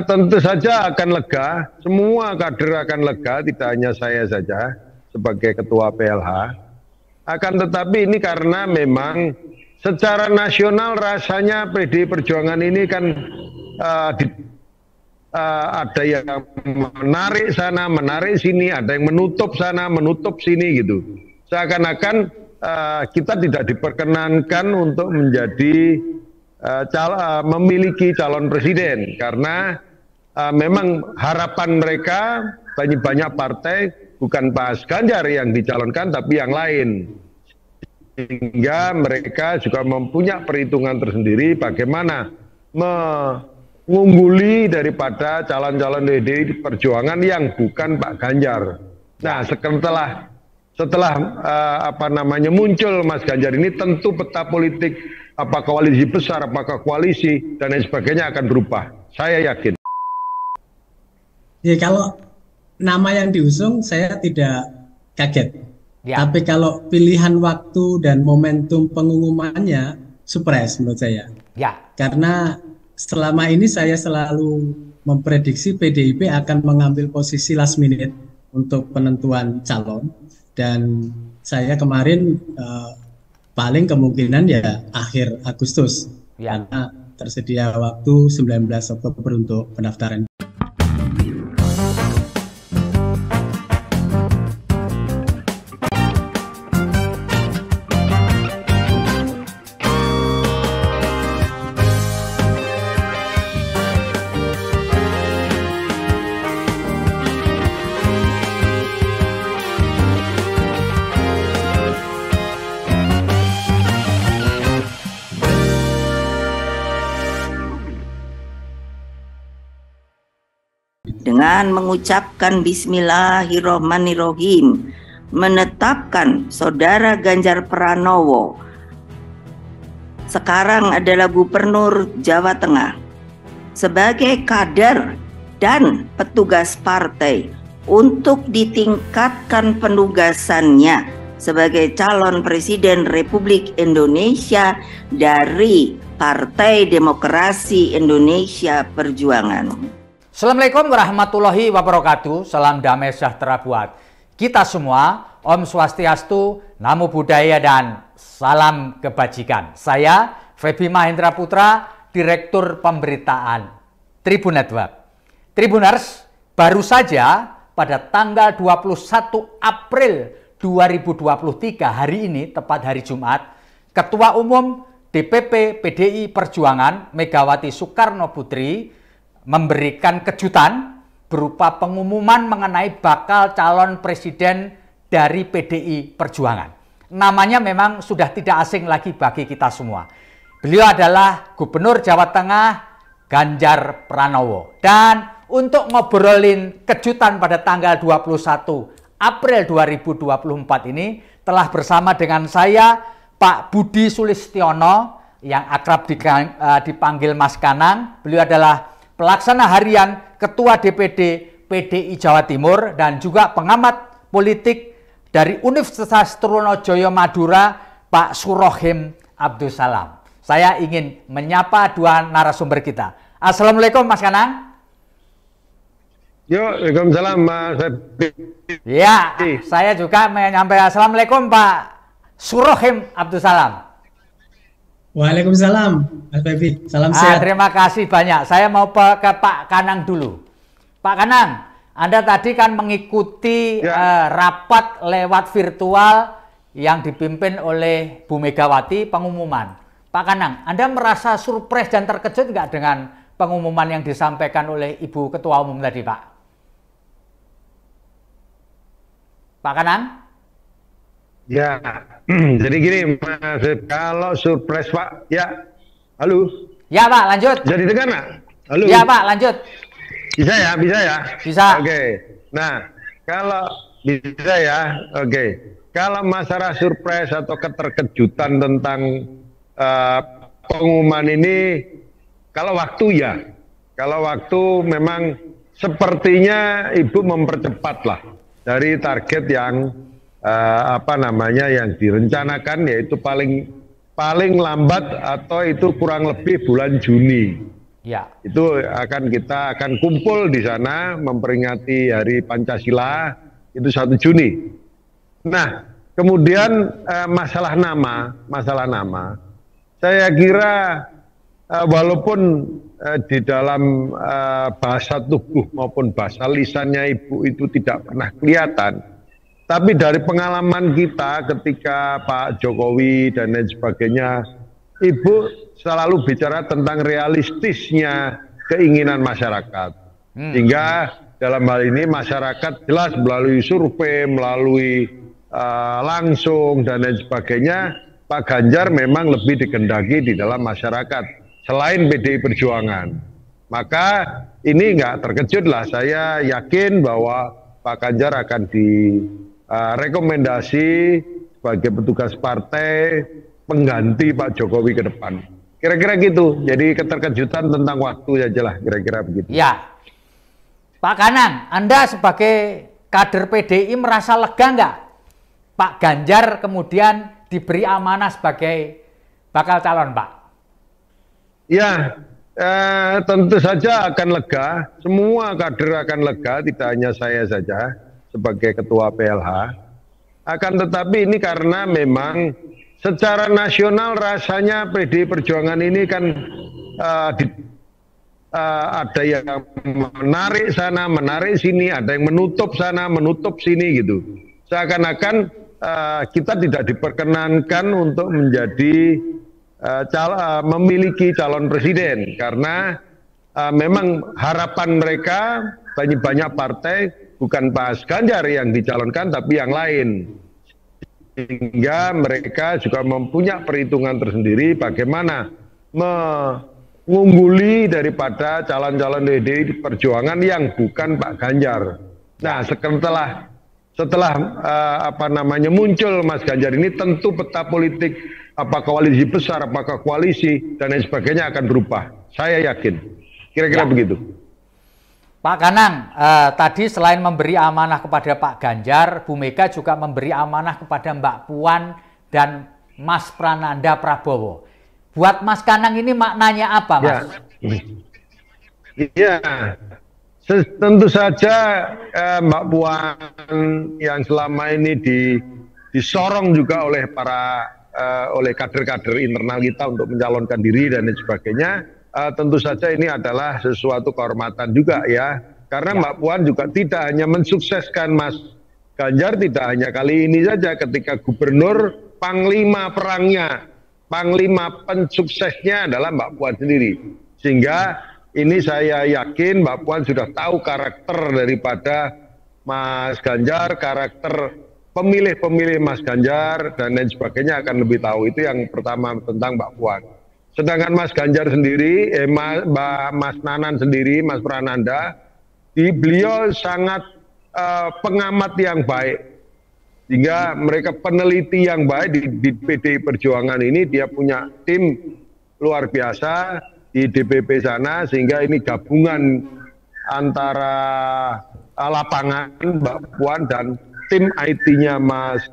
tentu saja akan lega, semua kader akan lega, tidak hanya saya saja sebagai ketua PLH. Akan tetapi ini karena memang secara nasional rasanya PDI Perjuangan ini kan ada yang menarik sana, menarik sini, ada yang menutup sana, menutup sini gitu. Seakan-akan kita tidak diperkenankan untuk menjadi memiliki calon presiden karena memang harapan mereka banyak partai bukan Pak Ganjar yang dicalonkan tapi yang lain, sehingga mereka juga mempunyai perhitungan tersendiri bagaimana mengungguli daripada calon-calon PDI Perjuangan yang bukan Pak Ganjar. Nah, setelah muncul Mas Ganjar ini, tentu peta politik apakah koalisi besar, apakah koalisi dan lain sebagainya akan berubah. Saya yakin. Ya, kalau nama yang diusung saya tidak kaget. Ya. Tapi kalau pilihan waktu dan momentum pengumumannya surprise menurut saya. Ya. Karena selama ini saya selalu memprediksi PDIP akan mengambil posisi last minute untuk penentuan calon. Dan saya kemarin paling kemungkinan ya akhir Agustus, karena tersedia waktu 19 Oktober untuk pendaftaran. Dengan mengucapkan Bismillahirrohmanirrohim, menetapkan Saudara Ganjar Pranowo sekarang adalah Gubernur Jawa Tengah sebagai kader dan petugas partai untuk ditingkatkan penugasannya sebagai calon Presiden Republik Indonesia dari Partai Demokrasi Indonesia Perjuangan. Assalamualaikum warahmatullahi wabarakatuh. Salam damai sejahtera buat kita semua. Om Swastiastu, Namo Buddhaya, dan salam kebajikan. Saya Feby Mahendra Putra, Direktur Pemberitaan Tribun Network. Tribuners, baru saja pada tanggal 21 April 2023 hari ini, tepat hari Jumat, Ketua Umum DPP PDI Perjuangan Megawati Soekarno Putri memberikan kejutan berupa pengumuman mengenai bakal calon presiden dari PDI Perjuangan. Namanya memang sudah tidak asing lagi bagi kita semua. Beliau adalah Gubernur Jawa Tengah Ganjar Pranowo. Dan untuk ngobrolin kejutan pada tanggal 21 April 2024 ini telah bersama dengan saya Pak Budi Sulistiono yang akrab dipanggil Mas Kanang. Beliau adalah Pelaksana Harian Ketua DPD PDI Jawa Timur dan juga pengamat politik dari Universitas Trunojoyo Madura, Pak Surohim Abdussalam. Saya ingin menyapa dua narasumber kita. Assalamualaikum Mas Kanang. Yo, waalaikumsalam Mas. Ya, saya juga menyampaikan assalamualaikum Pak Surohim Abdussalam. Waalaikumsalam, Mas Feby. Salam sehat. Terima kasih banyak. Saya mau ke Pak Kanang dulu. Pak Kanang, Anda tadi kan mengikuti rapat lewat virtual yang dipimpin oleh Bu Megawati pengumuman. Pak Kanang, Anda merasa surprise dan terkejut nggak dengan pengumuman yang disampaikan oleh Ibu Ketua Umum tadi, Pak? Pak Kanang? Ya, jadi gini Mas, kalau surprise Pak, ya, halo. Ya Pak, lanjut. Jadi dengar nggak? Halo. Ya Pak, lanjut. Bisa ya, bisa ya. Bisa. Oke. Nah, kalau bisa ya, oke. Kalau masalah surprise atau keterkejutan tentang pengumuman ini, kalau waktu ya, kalau waktu memang sepertinya Ibu mempercepat lah dari target yang yang direncanakan, yaitu paling lambat atau itu kurang lebih bulan Juni. Ya. Itu kita akan kumpul di sana memperingati Hari Pancasila itu 1 Juni. Nah, kemudian masalah nama, saya kira walaupun di dalam bahasa tubuh maupun bahasa lisannya Ibu itu tidak pernah kelihatan, tapi dari pengalaman kita ketika Pak Jokowi dan lain sebagainya, Ibu selalu bicara tentang realistisnya keinginan masyarakat. Sehingga dalam hal ini masyarakat jelas melalui survei, melalui langsung dan lain sebagainya, Pak Ganjar memang lebih dikehendaki di dalam masyarakat selain PDI Perjuangan. Maka ini nggak terkejut lah, saya yakin bahwa Pak Ganjar akan direkomendasi sebagai petugas partai pengganti Pak Jokowi ke depan. Kira-kira gitu. Jadi keterkejutan tentang waktu aja lah, kira-kira begitu. Ya, Pak Kanang, Anda sebagai kader PDI merasa lega nggak Pak Ganjar kemudian diberi amanah sebagai bakal calon, Pak? Ya, tentu saja akan lega. Semua kader akan lega, tidak hanya saya saja sebagai ketua PLH. Akan tetapi ini karena memang secara nasional rasanya PDI Perjuangan ini kan ada yang menarik sana, menarik sini, ada yang menutup sana, menutup sini gitu. Seakan-akan kita tidak diperkenankan untuk menjadi memiliki calon presiden karena memang harapan mereka banyak partai bukan Pak Ganjar yang dicalonkan tapi yang lain. Sehingga mereka juga mempunyai perhitungan tersendiri bagaimana mengungguli daripada calon-calon PDI Perjuangan yang bukan Pak Ganjar. Nah, setelah muncul Mas Ganjar ini, tentu peta politik apakah koalisi besar, apakah koalisi dan lain sebagainya akan berubah. Saya yakin. Kira-kira begitu. Pak Kanang, tadi selain memberi amanah kepada Pak Ganjar, Bu Mega juga memberi amanah kepada Mbak Puan dan Mas Prananda Prabowo. Buat Mas Kanang ini maknanya apa, Mas? Iya, tentu saja Mbak Puan yang selama ini disorong juga oleh oleh kader-kader internal kita untuk mencalonkan diri dan lain sebagainya. Tentu saja ini adalah sesuatu kehormatan juga ya, karena Mbak Puan juga tidak hanya mensukseskan Mas Ganjar, tidak hanya kali ini saja ketika gubernur, panglima perangnya, panglima pensuksesnya adalah Mbak Puan sendiri. Sehingga ini saya yakin Mbak Puan sudah tahu karakter daripada Mas Ganjar, karakter pemilih-pemilih Mas Ganjar dan lain sebagainya akan lebih tahu. Itu yang pertama tentang Mbak Puan. Sedangkan Mas Ganjar sendiri, Mas Nanan sendiri, Mas Prananda, beliau sangat pengamat yang baik. Sehingga mereka peneliti yang baik di PDI Perjuangan ini, dia punya tim luar biasa di DPP sana, sehingga ini gabungan antara lapangan Mbak Puan dan tim IT-nya Mas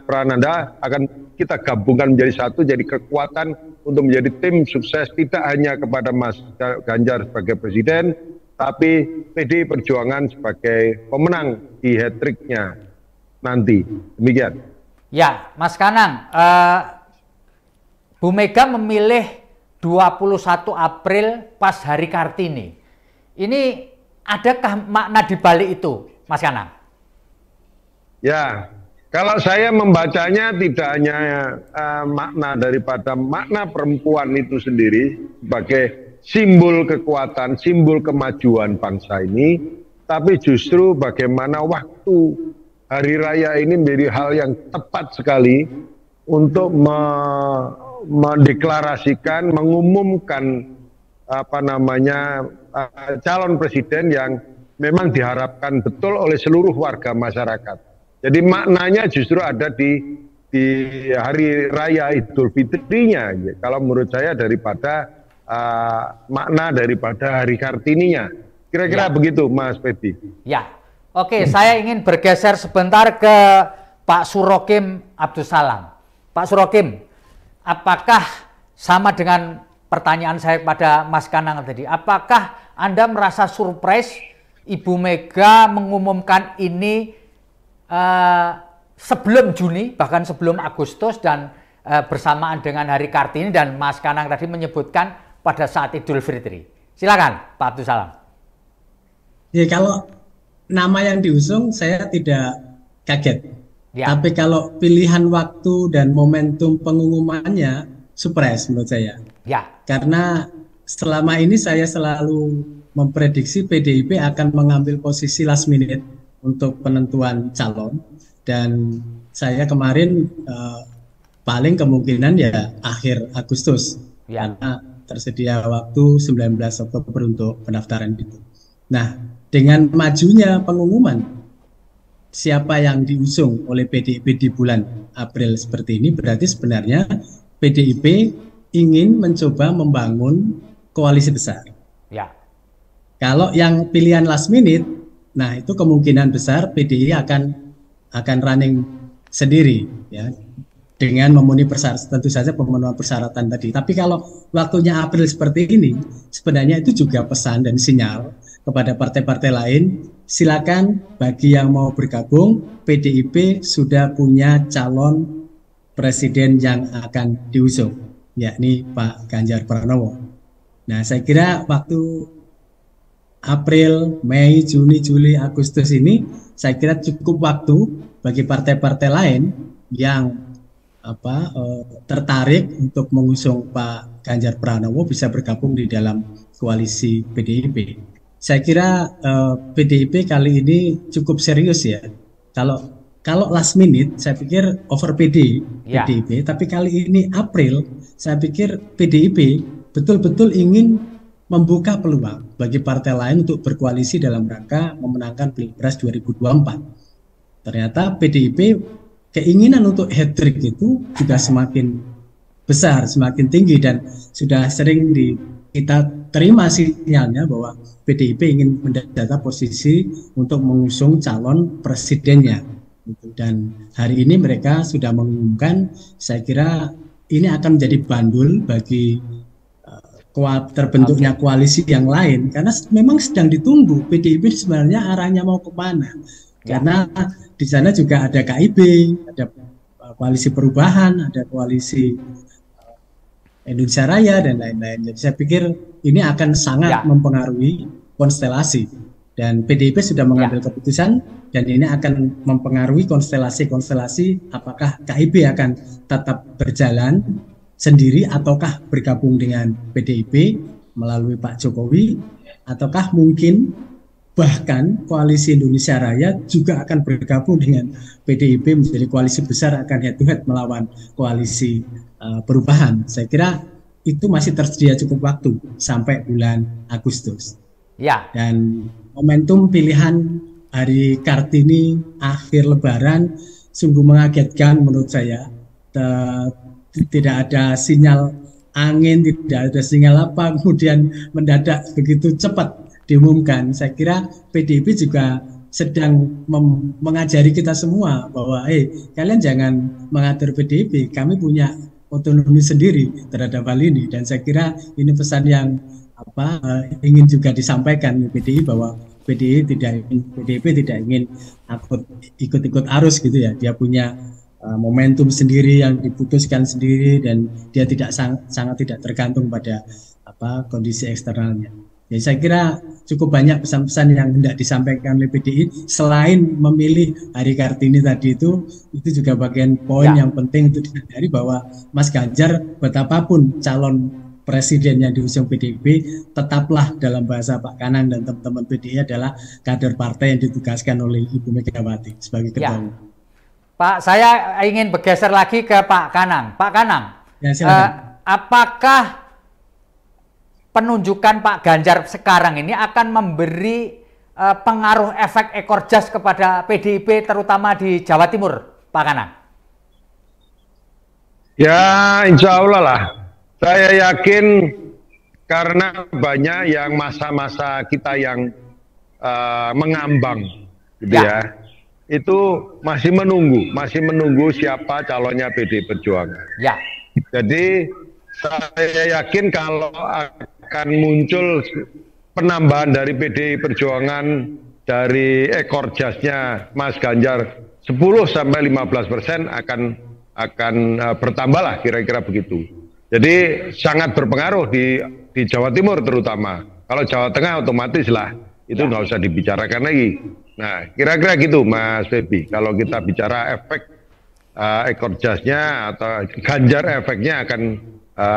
Prananda akan kita gabungkan menjadi satu, jadi kekuatan untuk menjadi tim sukses tidak hanya kepada Mas Ganjar sebagai presiden, tapi PDI Perjuangan sebagai pemenang di hat-trick-nya nanti. Demikian. Ya, Mas Kanang, Bu Mega memilih 21 April pas Hari Kartini. Ini adakah makna di balik itu, Mas Kanang? Ya, kalau saya membacanya tidak hanya makna daripada makna perempuan itu sendiri sebagai simbol kekuatan, simbol kemajuan bangsa ini, tapi justru bagaimana waktu Hari Raya ini menjadi hal yang tepat sekali untuk mendeklarasikan, mengumumkan calon presiden yang memang diharapkan betul oleh seluruh warga masyarakat. Jadi maknanya justru ada di Hari Raya Idul Fitrinya, kalau menurut saya, daripada makna daripada Hari Kartininya. Kira-kira begitu, Mas Feby. Ya, oke, saya ingin bergeser sebentar ke Pak Surokim Abdussalam. Pak Surokim, apakah sama dengan pertanyaan saya pada Mas Kanang tadi, apakah Anda merasa surprise Ibu Mega mengumumkan ini sebelum Juni, bahkan sebelum Agustus, dan bersamaan dengan Hari Kartini, dan Mas Kanang tadi menyebutkan pada saat Idul Fitri? Silakan Pak Abdul Salam. Ya, kalau nama yang diusung saya tidak kaget. Ya. Tapi kalau pilihan waktu dan momentum pengumumannya surprise menurut saya. Ya. Karena selama ini saya selalu memprediksi PDIP akan mengambil posisi last minute untuk penentuan calon, dan saya kemarin paling kemungkinan ya akhir Agustus, karena tersedia waktu 19 Oktober untuk pendaftaran itu. Nah, dengan majunya pengumuman siapa yang diusung oleh PDIP di bulan April seperti ini, berarti sebenarnya PDIP ingin mencoba membangun koalisi besar. Ya. Kalau yang pilihan last minute, nah itu kemungkinan besar PDI akan running sendiri, ya, dengan memenuhi persyaratan, tentu saja pemenuhan persyaratan tadi. Tapi kalau waktunya April seperti ini, sebenarnya itu juga pesan dan sinyal kepada partai-partai lain, silakan bagi yang mau bergabung, PDIP sudah punya calon presiden yang akan diusung, yakni Pak Ganjar Pranowo. Nah, saya kira waktu April, Mei, Juni, Juli, Agustus ini, saya kira cukup waktu bagi partai-partai lain yang tertarik untuk mengusung Pak Ganjar Pranowo bisa bergabung di dalam koalisi PDIP. Saya kira PDIP kali ini cukup serius ya. Kalau last minute, saya pikir over PDIP. Tapi kali ini April, saya pikir PDIP betul-betul ingin membuka peluang bagi partai lain untuk berkoalisi dalam rangka memenangkan Pilpres 2024. Ternyata PDIP keinginan untuk hat-trick itu juga semakin besar, semakin tinggi, dan sudah sering kita terima sinyalnya bahwa PDIP ingin mendata posisi untuk mengusung calon presidennya. Dan hari ini mereka sudah mengumumkan, saya kira ini akan menjadi bandul bagi terbentuknya koalisi yang lain, karena memang sedang ditunggu PDIP sebenarnya arahnya mau kemana. Karena di sana juga ada KIB, ada koalisi perubahan, ada koalisi Indonesia Raya, dan lain-lain. Jadi saya pikir ini akan sangat mempengaruhi konstelasi, dan PDIP sudah mengambil keputusan, dan ini akan mempengaruhi konstelasi apakah KIB akan tetap berjalan sendiri ataukah bergabung dengan PDIP melalui Pak Jokowi, ataukah mungkin bahkan koalisi Indonesia Raya juga akan bergabung dengan PDIP menjadi koalisi besar, akan head to head melawan koalisi perubahan. Saya kira itu masih tersedia cukup waktu sampai bulan Agustus. Ya. Dan momentum pilihan Hari Kartini akhir Lebaran sungguh mengagetkan menurut saya. Tidak ada sinyal angin, tidak ada sinyal apa, kemudian mendadak begitu cepat diumumkan. Saya kira PDIP juga sedang mengajari kita semua bahwa kalian jangan mengatur PDIP, kami punya otonomi sendiri terhadap hal ini. Dan saya kira ini pesan yang ingin juga disampaikan PDI, bahwa PDIP tidak ingin ikut-ikut arus gitu ya. Dia punya momentum sendiri yang diputuskan sendiri, dan dia sangat tidak tergantung pada kondisi eksternalnya. Jadi saya kira cukup banyak pesan-pesan yang hendak disampaikan oleh PDI. Selain memilih Hari Kartini tadi itu juga bagian poin yang penting untuk disadari bahwa Mas Ganjar, betapapun calon presiden yang diusung PDIP, tetaplah dalam bahasa Pak Kanang dan teman-teman PDI adalah kader partai yang ditugaskan oleh Ibu Megawati sebagai ketua umum. Pak, saya ingin bergeser lagi ke Pak Kanang. Pak Kanang, apakah penunjukan Pak Ganjar sekarang ini akan memberi pengaruh efek ekor jas kepada PDIP, terutama di Jawa Timur, Pak Kanang? Ya, insya Allah lah. Saya yakin karena banyak yang masa-masa kita yang mengambang, gitu ya. Itu masih menunggu siapa calonnya PDI Perjuangan. Ya. Jadi saya yakin kalau akan muncul penambahan dari PDI Perjuangan dari ekor jasnya Mas Ganjar 10-15% akan bertambah lah kira-kira begitu. Jadi sangat berpengaruh di Jawa Timur terutama. Kalau Jawa Tengah otomatis lah itu nggak usah dibicarakan lagi. Nah kira-kira gitu Mas Febi. Kalau kita bicara efek ekor jasnya atau Ganjar efeknya akan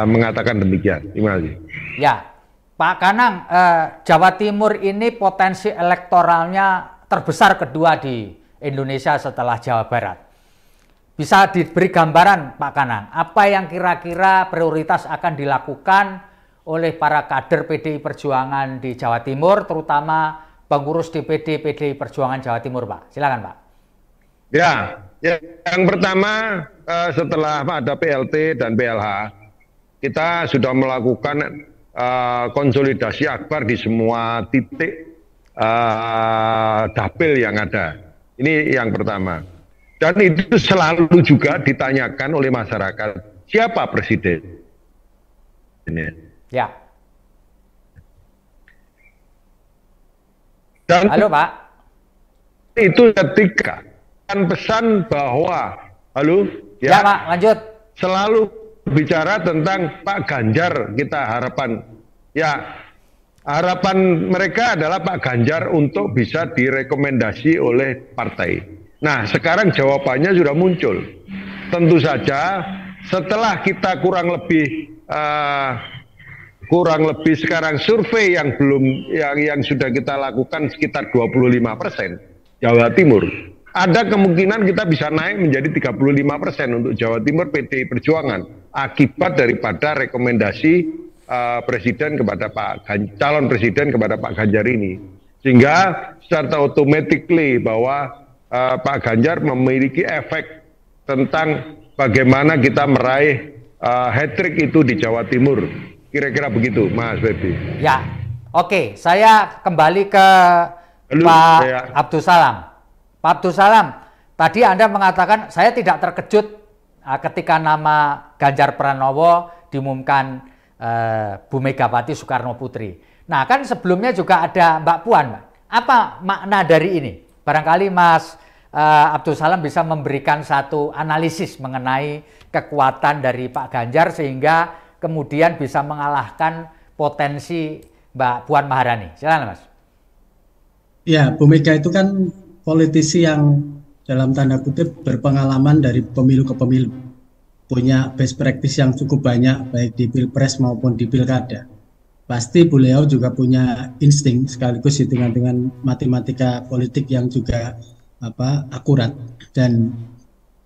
mengatakan demikian. Terima kasih. Ya, Pak Kanang, Jawa Timur ini potensi elektoralnya terbesar kedua di Indonesia setelah Jawa Barat. Bisa diberi gambaran Pak Kanang, apa yang kira-kira prioritas akan dilakukan oleh para kader PDI Perjuangan di Jawa Timur, terutama pengurus DPD PDI Perjuangan Jawa Timur, Pak? Silakan, Pak. Ya, yang pertama setelah ada PLT dan PLH, kita sudah melakukan konsolidasi akbar di semua titik dapil yang ada. Ini yang pertama. Dan itu selalu juga ditanyakan oleh masyarakat, siapa presiden? Ini. Ya. Dan halo Pak. Itu ketika pesan bahwa, halo? Ya Pak, lanjut. Selalu bicara tentang Pak Ganjar, kita harapan. Ya, harapan mereka adalah Pak Ganjar untuk bisa direkomendasi oleh partai. Nah, sekarang jawabannya sudah muncul. Tentu saja setelah kita kurang lebih sekarang survei yang sudah kita lakukan sekitar 25% Jawa Timur. Ada kemungkinan kita bisa naik menjadi 35% untuk Jawa Timur PDI Perjuangan akibat daripada rekomendasi presiden kepada calon presiden kepada Pak Ganjar ini. Sehingga secara automatically bahwa Pak Ganjar memiliki efek tentang bagaimana kita meraih hat-trick itu di Jawa Timur. Kira-kira begitu, Mas Febi. Ya, oke. Saya kembali ke Pak Abdul Salam. Pak Abdul Salam, tadi Anda mengatakan saya tidak terkejut ketika nama Ganjar Pranowo diumumkan Bu Megawati Soekarno Putri. Nah, kan sebelumnya juga ada Mbak Puan, Mbak. Apa makna dari ini? Barangkali Mas Abdul Salam bisa memberikan satu analisis mengenai kekuatan dari Pak Ganjar sehingga kemudian bisa mengalahkan potensi Mbak Puan Maharani. Silakan Mas. Ya, Bu Mega itu kan politisi yang dalam tanda kutip berpengalaman dari pemilu ke pemilu. Punya best practice yang cukup banyak baik di Pilpres maupun di Pilkada. Pasti beliau juga punya insting sekaligus hitungan dengan matematika politik yang juga akurat, dan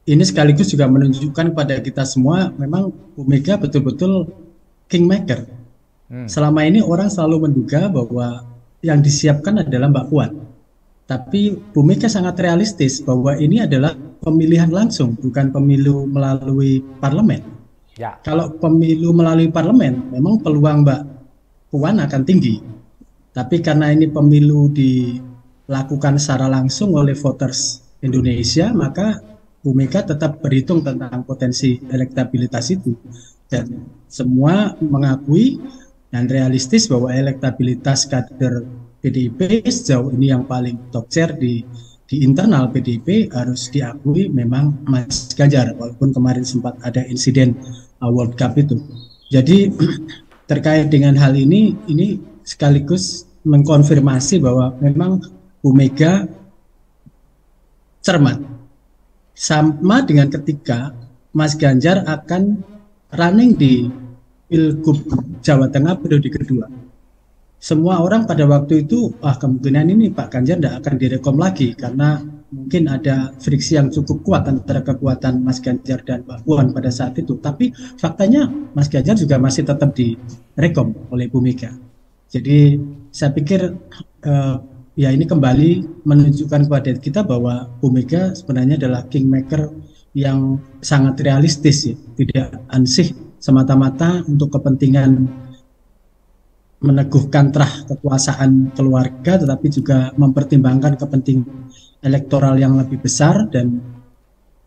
ini sekaligus juga menunjukkan kepada kita semua memang Bu Mega betul-betul kingmaker. Selama ini orang selalu menduga bahwa yang disiapkan adalah Mbak Puan, tapi Bu Mega sangat realistis bahwa ini adalah pemilihan langsung, bukan pemilu melalui parlemen. Ya. Kalau pemilu melalui parlemen, memang peluang Mbak Puan akan tinggi, tapi karena ini pemilu dilakukan secara langsung oleh voters Indonesia, maka Bu Mega tetap berhitung tentang potensi elektabilitas itu, dan semua mengakui dan realistis bahwa elektabilitas kader PDIP sejauh ini yang paling top chair di internal PDIP harus diakui memang Mas Ganjar, walaupun kemarin sempat ada insiden World Cup itu. Jadi terkait dengan hal ini sekaligus mengkonfirmasi bahwa memang Bu Mega cermat. Sama dengan ketika Mas Ganjar akan running di Pilgub Jawa Tengah periode kedua. Semua orang pada waktu itu, kemungkinan ini Pak Ganjar tidak akan direkom lagi karena mungkin ada friksi yang cukup kuat antara kekuatan Mas Ganjar dan Mbak Puan pada saat itu. Tapi faktanya Mas Ganjar juga masih tetap direkom oleh Bu Mega. Jadi saya pikir ya ini kembali menunjukkan kepada kita bahwa Bu Mega sebenarnya adalah kingmaker yang sangat realistis, ya. Tidak ansih semata-mata untuk kepentingan meneguhkan terah kekuasaan keluarga, tetapi juga mempertimbangkan kepentingan elektoral yang lebih besar. Dan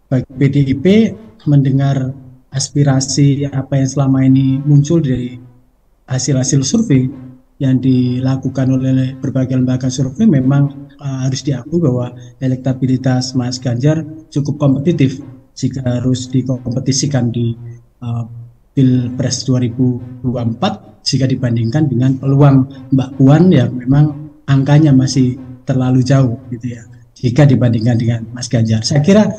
bagi PDIP mendengar aspirasi apa yang selama ini muncul dari hasil-hasil survei yang dilakukan oleh berbagai lembaga survei, memang harus diakui bahwa elektabilitas Mas Ganjar cukup kompetitif jika harus dikompetisikan di Pilpres 2024 jika dibandingkan dengan peluang Mbak Puan yang memang angkanya masih terlalu jauh gitu ya jika dibandingkan dengan Mas Ganjar. Saya kira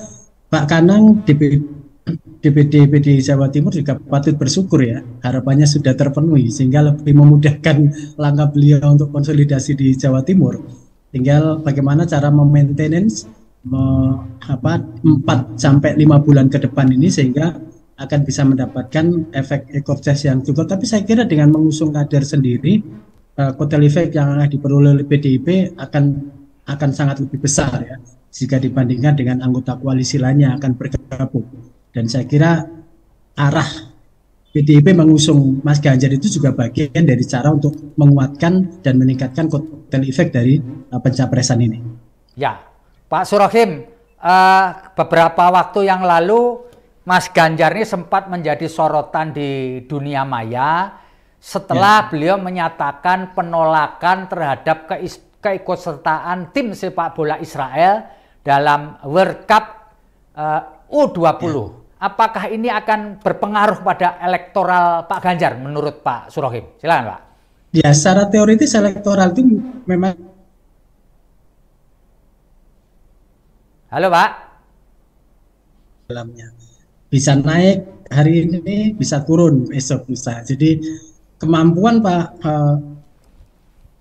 Pak Kanang DPD PDI Jawa Timur juga patut bersyukur ya, harapannya sudah terpenuhi sehingga lebih memudahkan langkah beliau untuk konsolidasi di Jawa Timur. Tinggal bagaimana cara memaintenance 4 sampai 5 bulan ke depan ini sehingga akan bisa mendapatkan efek ekor jas yang cukup. Tapi saya kira dengan mengusung kader sendiri, kotel efek yang akan diperoleh oleh PDIP akan sangat lebih besar ya jika dibandingkan dengan anggota koalisi lainnya akan bergabung. Dan saya kira arah PDIP mengusung Mas Ganjar itu juga bagian dari cara untuk menguatkan dan meningkatkan kotel efek dari pencapresan ini. Ya, Pak Surohim, beberapa waktu yang lalu Mas Ganjar ini sempat menjadi sorotan di dunia maya setelah beliau menyatakan penolakan terhadap keikutsertaan tim sepak bola Israel dalam World Cup U20. Apakah ini akan berpengaruh pada elektoral Pak Ganjar menurut Pak Surohim? Silakan Pak. Ya, secara teoritis elektoral itu memang. Halo Pak. Dalamnya bisa naik hari ini, bisa turun esok bisa. Jadi kemampuan Pak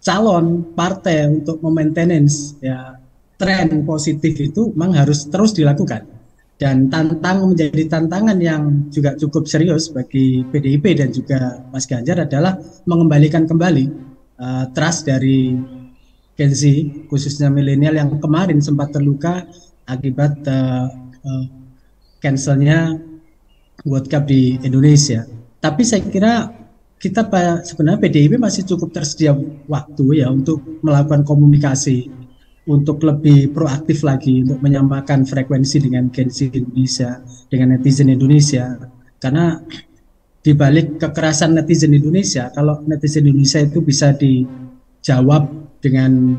calon partai untuk memaintenance ya tren positif itu memang harus terus dilakukan. Dan menjadi tantangan yang juga cukup serius bagi PDIP dan juga Mas Ganjar adalah mengembalikan kembali trust dari Gen Z, khususnya milenial yang kemarin sempat terluka akibat cancelnya World Cup di Indonesia. Tapi saya kira kita sebenarnya PDIP masih cukup tersedia waktu ya untuk melakukan komunikasi, untuk lebih proaktif lagi untuk menyamakan frekuensi dengan Gen Z Indonesia, dengan netizen Indonesia. Karena di balik kekerasan netizen Indonesia, kalau netizen Indonesia itu bisa dijawab dengan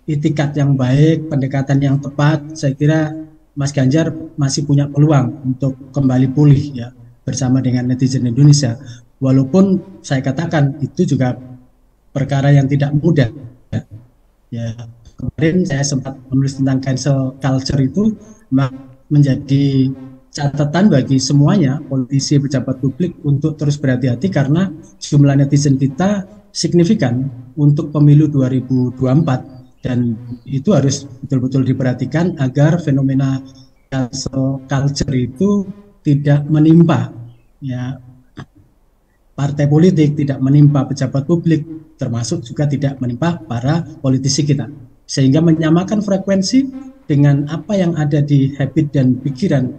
itikat yang baik, pendekatan yang tepat, saya kira Mas Ganjar masih punya peluang untuk kembali pulih ya bersama dengan netizen Indonesia. Walaupun saya katakan itu juga perkara yang tidak mudah ya. Kemarin saya sempat menulis tentang cancel culture itu menjadi catatan bagi semuanya, politisi, pejabat publik untuk terus berhati-hati karena jumlah netizen kita signifikan untuk pemilu 2024 dan itu harus betul-betul diperhatikan agar fenomena cancel culture itu tidak menimpa ya partai politik, tidak menimpa pejabat publik, termasuk juga tidak menimpa para politisi kita. Sehingga menyamakan frekuensi dengan apa yang ada di habit dan pikiran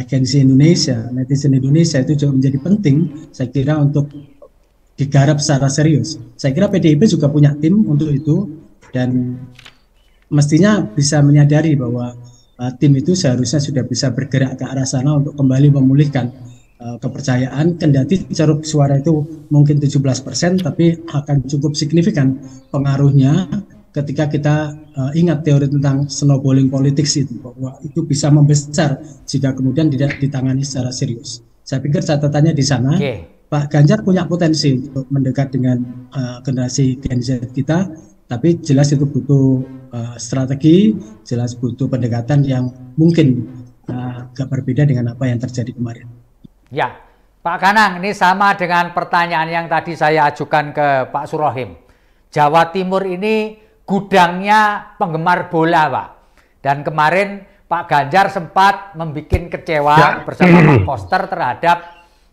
Gen Z Indonesia, netizen Indonesia itu juga menjadi penting saya kira untuk digarap secara serius. Saya kira PDIP juga punya tim untuk itu dan mestinya bisa menyadari bahwa tim itu seharusnya sudah bisa bergerak ke arah sana untuk kembali memulihkan kepercayaan, kendati ceruk suara itu mungkin 17%, tapi akan cukup signifikan pengaruhnya ketika kita ingat teori tentang snowballing politics itu, bahwa itu bisa membesar jika kemudian tidak ditangani secara serius. Saya pikir catatannya di sana. Pak Ganjar punya potensi untuk mendekat dengan generasi Gen Z kita, tapi jelas itu butuh strategi, jelas butuh pendekatan yang mungkin agak berbeda dengan apa yang terjadi kemarin. Ya, Pak Kanang, ini sama dengan pertanyaan yang tadi saya ajukan ke Pak Surohim. Jawa Timur ini gudangnya penggemar bola, Pak. Dan kemarin Pak Ganjar sempat membuat kecewa bersama Pak Koster terhadap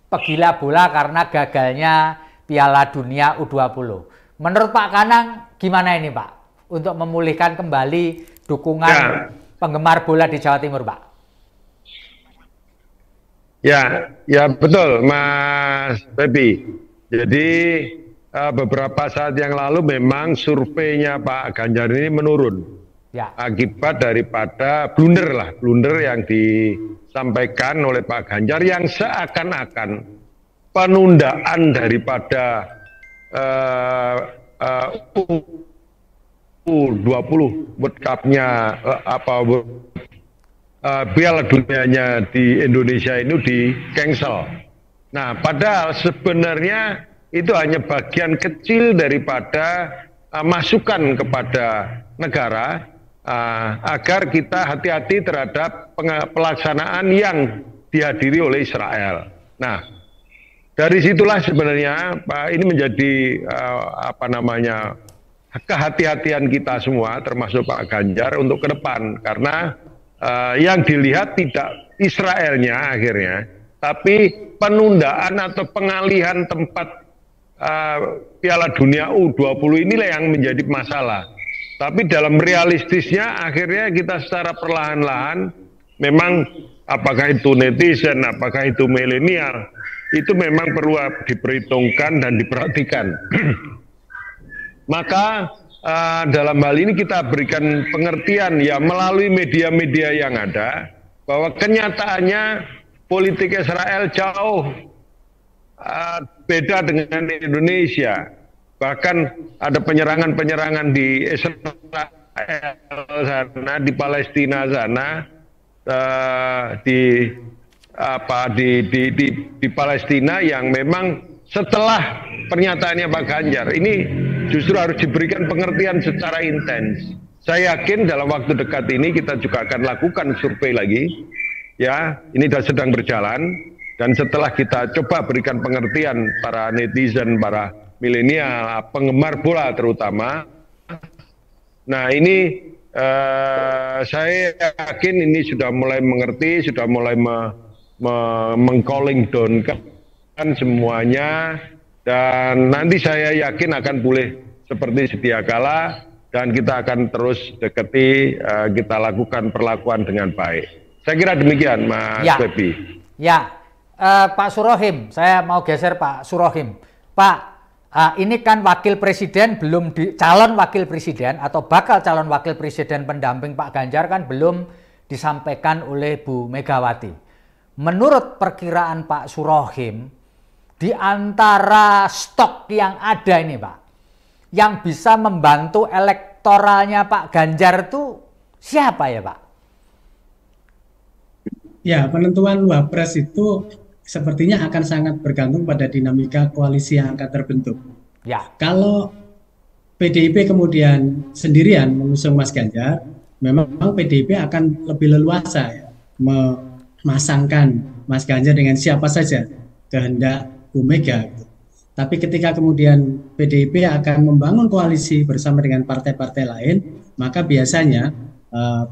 pegila bola karena gagalnya Piala Dunia U20. Menurut Pak Kanang, gimana ini Pak? Untuk memulihkan kembali dukungan penggemar bola di Jawa Timur, Pak? Ya betul Mas Febi. Jadi beberapa saat yang lalu memang surveinya Pak Ganjar ini menurun akibat daripada blunder yang disampaikan oleh Pak Ganjar yang seakan-akan penundaan daripada U20 World Cup-nya Piala Dunianya di Indonesia ini di cancel. Nah, padahal sebenarnya itu hanya bagian kecil daripada masukan kepada negara agar kita hati-hati terhadap pelaksanaan yang dihadiri oleh Israel. Nah, dari situlah sebenarnya Pak ini menjadi kehati-hatian kita semua, termasuk Pak Ganjar untuk ke depan, karena yang dilihat tidak Israelnya akhirnya, tapi penundaan atau pengalihan tempat Piala Dunia U20 inilah yang menjadi masalah. Tapi dalam realistisnya akhirnya kita secara perlahan-lahan memang apakah itu netizen, apakah itu milenial, itu memang perlu diperhitungkan dan diperhatikan. Maka dalam hal ini kita berikan pengertian ya melalui media-media yang ada bahwa kenyataannya politik Israel jauh beda dengan Indonesia. Bahkan ada penyerangan-penyerangan di Israel sana, di Palestina sana, di Palestina yang memang setelah pernyataannya Pak Ganjar ini justru harus diberikan pengertian secara intens. Saya yakin dalam waktu dekat ini kita juga akan lakukan survei lagi, ya ini sedang berjalan, dan setelah kita coba berikan pengertian para netizen, para milenial, penggemar bola terutama. Nah ini saya yakin ini sudah mulai mengerti, sudah mulai meng-calling down kan semuanya, dan nanti saya yakin akan pulih seperti sedia kala dan kita akan terus deketi, kita lakukan perlakuan dengan baik. Saya kira demikian, Mas Febi. Ya, Pak Surohim, saya mau geser Pak Surohim. Pak, ini kan wakil presiden belum calon wakil presiden atau bakal calon wakil presiden pendamping Pak Ganjar kan belum disampaikan oleh Bu Megawati. Menurut perkiraan Pak Surohim, di antara stok yang ada ini Pak, yang bisa membantu elektoralnya Pak Ganjar itu siapa ya Pak? Ya, penentuan Wapres itu sepertinya akan sangat bergantung pada dinamika koalisi yang akan terbentuk. Ya. Kalau PDIP kemudian sendirian mengusung Mas Ganjar, memang PDIP akan lebih leluasa ya, memasangkan Mas Ganjar dengan siapa saja kehendak Bu Mega. Tapi ketika kemudian PDIP akan membangun koalisi bersama dengan partai-partai lain, maka biasanya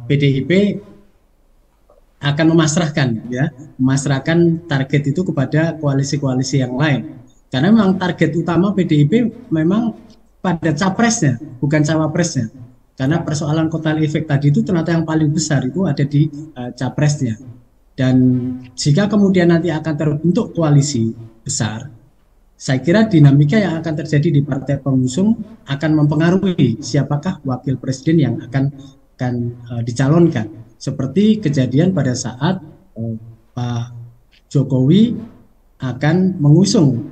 PDIP akan memasrahkan target itu kepada koalisi-koalisi yang lain. Karena memang target utama PDIP memang pada capresnya, bukan cawapresnya. Karena persoalan kotel efek tadi itu ternyata yang paling besar itu ada di capresnya. Dan jika kemudian nanti akan terbentuk koalisi besar, saya kira dinamika yang akan terjadi di partai pengusung akan mempengaruhi siapakah wakil presiden yang akan dicalonkan. Seperti kejadian pada saat Pak Jokowi akan mengusung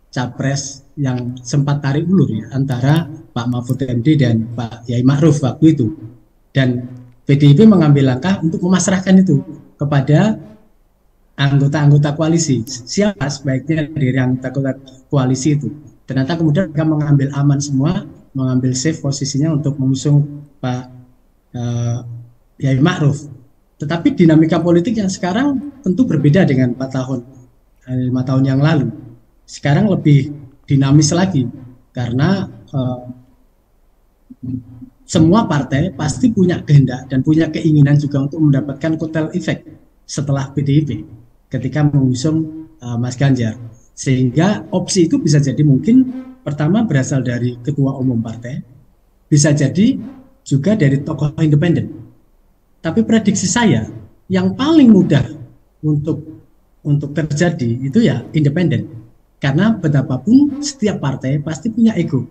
capres yang sempat tarik ulur ya, antara Pak Mahfud MD dan Pak Yai Ma'ruf waktu itu. Dan PDIP mengambil langkah untuk memasrahkan itu kepada anggota-anggota koalisi. Siapa sebaiknya dari anggota koalisi itu. Ternyata kemudian mereka mengambil aman semua, mengambil safe posisinya untuk mengusung Pak Yai Ma'ruf. Tetapi dinamika politik yang sekarang tentu berbeda dengan 5 tahun yang lalu. Sekarang lebih dinamis lagi karena semua partai pasti punya kehendak dan punya keinginan juga untuk mendapatkan kotel efek setelah PDIP ketika mengusung Mas Ganjar. Sehingga opsi itu bisa jadi mungkin pertama berasal dari ketua umum partai, bisa jadi juga dari tokoh independen. Tapi prediksi saya yang paling mudah untuk terjadi itu ya independen. Karena betapapun setiap partai pasti punya ego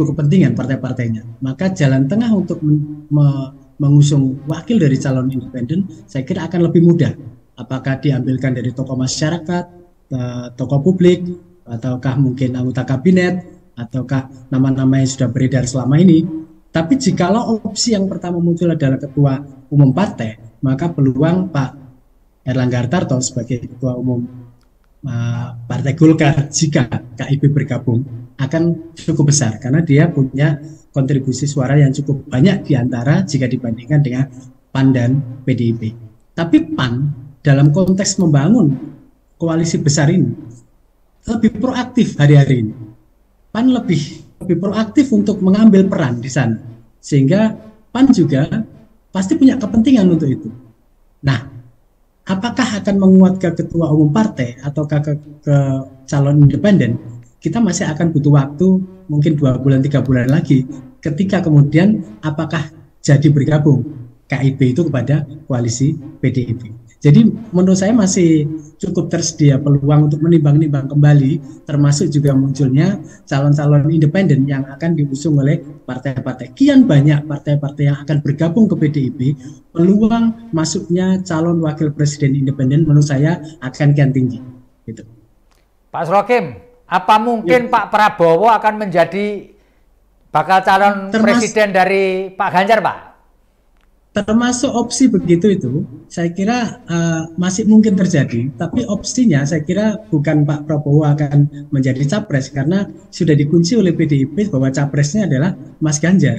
kepentingan partai-partainya. Maka jalan tengah untuk mengusung wakil dari calon independen, saya kira akan lebih mudah. Apakah diambilkan dari tokoh masyarakat, tokoh publik, ataukah mungkin anggota kabinet, ataukah nama-nama yang sudah beredar selama ini. Tapi jikalau opsi yang pertama muncul adalah ketua umum partai, maka peluang Pak Erlangga Hartarto sebagai ketua umum Partai Golkar jika KIP bergabung akan cukup besar karena dia punya kontribusi suara yang cukup banyak diantara jika dibandingkan dengan PAN dan PDIP. Tapi PAN dalam konteks membangun koalisi besar ini lebih proaktif hari-hari ini. PAN lebih proaktif untuk mengambil peran di sana, sehingga PAN juga pasti punya kepentingan untuk itu. Nah, apakah akan menguat ke ketua umum partai ataukah ke calon independen? Kita masih akan butuh waktu mungkin 2 bulan 3 bulan lagi ketika kemudian apakah jadi bergabung KIP itu kepada koalisi PDIP. Jadi menurut saya masih cukup tersedia peluang untuk menimbang-nimbang kembali, termasuk juga munculnya calon-calon independen yang akan diusung oleh partai-partai. Kian banyak partai-partai yang akan bergabung ke PDIP, peluang masuknya calon wakil presiden independen menurut saya akan kian tinggi. Gitu. Pak Srokim, apa mungkin Pak Prabowo akan menjadi bakal calon presiden dari Pak Ganjar, Pak? Termasuk opsi begitu itu, saya kira masih mungkin terjadi. Tapi opsinya saya kira bukan Pak Prabowo akan menjadi capres karena sudah dikunci oleh PDIP bahwa capresnya adalah Mas Ganjar.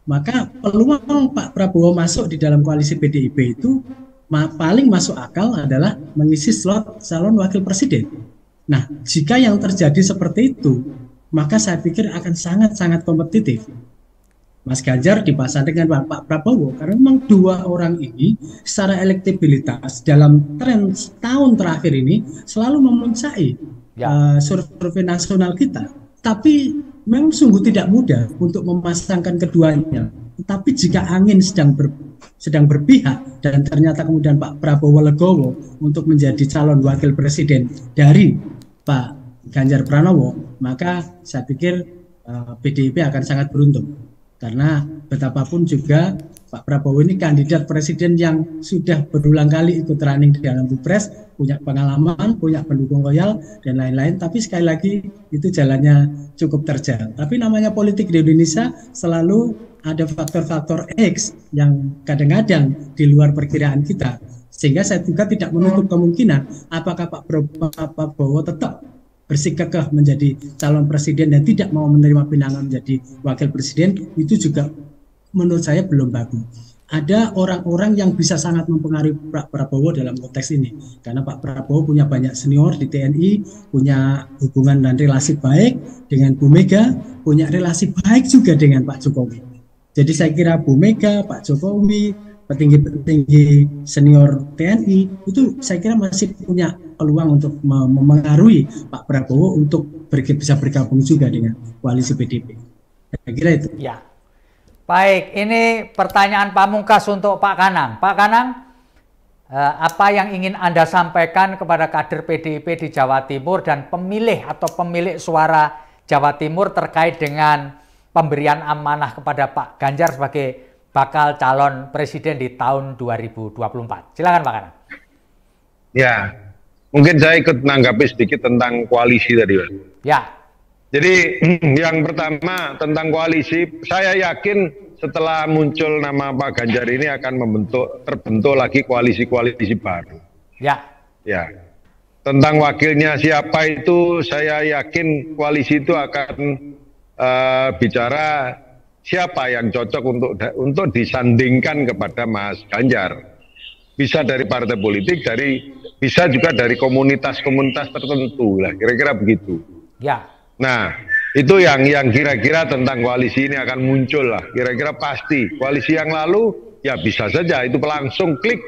Maka peluang Pak Prabowo masuk di dalam koalisi PDIP itu paling masuk akal adalah mengisi slot calon wakil presiden. Nah, jika yang terjadi seperti itu, maka saya pikir akan sangat-sangat kompetitif. Mas Ganjar dipasang dengan Pak Prabowo karena memang dua orang ini secara elektabilitas dalam tren tahun terakhir ini selalu memuncaki survei nasional kita. Tapi memang sungguh tidak mudah untuk memasangkan keduanya. Tetapi jika angin sedang berpihak dan ternyata kemudian Pak Prabowo legowo untuk menjadi calon wakil presiden dari Pak Ganjar Pranowo, maka saya pikir PDIP akan sangat beruntung. Karena betapapun juga Pak Prabowo ini kandidat presiden yang sudah berulang kali ikut running di dalam Pilpres, punya pengalaman, punya pendukung loyal, dan lain-lain. Tapi sekali lagi itu jalannya cukup terjal. Tapi namanya politik di Indonesia selalu ada faktor-faktor X yang kadang-kadang di luar perkiraan kita. Sehingga saya juga tidak menutup kemungkinan apakah Pak Prabowo tetap bersikukuh menjadi calon presiden dan tidak mau menerima pinangan menjadi wakil presiden, itu juga menurut saya belum bagus. Ada orang-orang yang bisa sangat mempengaruhi Pak Prabowo dalam konteks ini, karena Pak Prabowo punya banyak senior di TNI, punya hubungan dan relasi baik dengan Bu Mega, punya relasi baik juga dengan Pak Jokowi. Jadi saya kira Bu Mega, Pak Jokowi, petinggi-petinggi senior TNI itu saya kira masih punya peluang untuk memengaruhi Pak Prabowo untuk bisa bergabung juga dengan koalisi PDIP. Saya kira itu. Ya. Baik, ini pertanyaan pamungkas untuk Pak Kanang. Pak Kanang, apa yang ingin Anda sampaikan kepada kader PDIP di Jawa Timur dan pemilih atau pemilik suara Jawa Timur terkait dengan pemberian amanah kepada Pak Ganjar sebagai bakal calon presiden di tahun 2024. Silakan Pak Kanang. Ya, mungkin saya ikut menanggapi sedikit tentang koalisi tadi, Pak. Ya. Jadi yang pertama tentang koalisi, saya yakin setelah muncul nama Pak Ganjar ini akan terbentuk lagi koalisi-koalisi baru. Ya. Ya. Tentang wakilnya siapa itu, saya yakin koalisi itu akan bicara siapa yang cocok untuk disandingkan kepada Mas Ganjar. Bisa dari partai politik, bisa juga dari komunitas-komunitas tertentu lah, kira-kira begitu. Ya. Nah, itu yang kira-kira tentang koalisi ini akan muncul lah, kira-kira pasti. Koalisi yang lalu ya bisa saja itu langsung klik,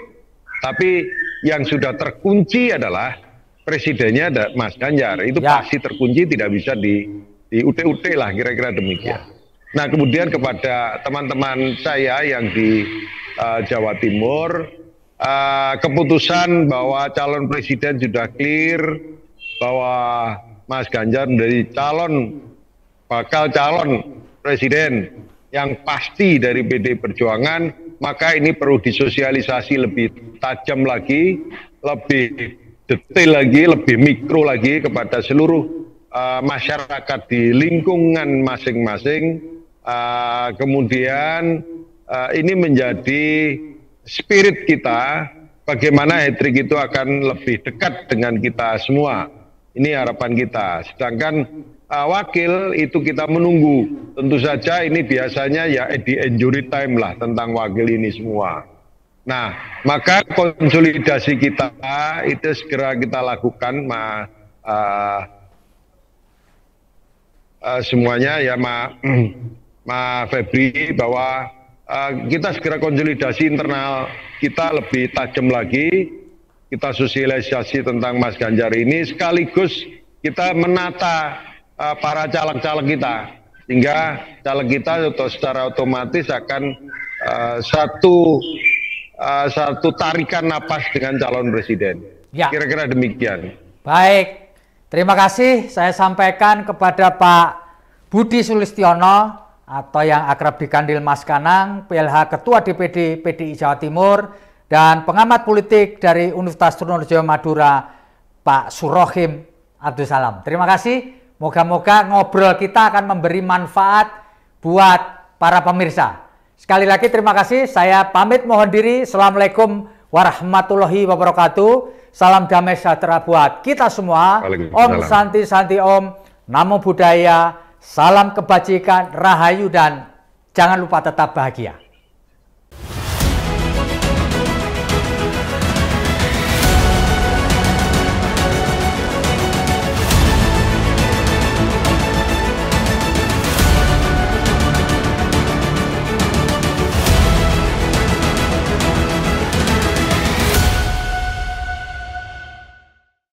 tapi yang sudah terkunci adalah presidennya Mas Ganjar. Itu pasti terkunci, tidak bisa di UT-UT lah, kira-kira demikian. Nah, kemudian kepada teman-teman saya yang di Jawa Timur, keputusan bahwa calon presiden sudah clear, bahwa Mas Ganjar menjadi bakal calon presiden yang pasti dari PD Perjuangan, maka ini perlu disosialisasi lebih tajam lagi, lebih detail lagi, lebih mikro lagi kepada seluruh masyarakat di lingkungan masing-masing. Kemudian ini menjadi spirit kita, bagaimana hat-trick itu akan lebih dekat dengan kita semua. Ini harapan kita. Sedangkan wakil itu kita menunggu. Tentu saja ini biasanya ya di injury time lah tentang wakil ini semua. Nah, maka konsolidasi kita itu segera kita lakukan, semuanya ya, Ma Febri, bahwa kita segera konsolidasi internal kita lebih tajam lagi, kita sosialisasi tentang Mas Ganjar ini, sekaligus kita menata para caleg-caleg kita, sehingga caleg kita secara otomatis akan satu tarikan napas dengan calon presiden. Ya. Kira-kira demikian. Baik, terima kasih saya sampaikan kepada Pak Budi Sulistiono atau yang akrab dipanggil Mas Kanang, PLH Ketua DPD PDI Jawa Timur, dan pengamat politik dari Universitas Trunojoyo Madura, Pak Surohim Abdul Salam. Terima kasih, moga-moga ngobrol kita akan memberi manfaat buat para pemirsa. Sekali lagi terima kasih, saya pamit mohon diri. Assalamualaikum warahmatullahi wabarakatuh. Salam damai sejahtera buat kita semua. Om Santi Santi Om, Namo Buddhaya, salam kebajikan, rahayu, dan jangan lupa tetap bahagia.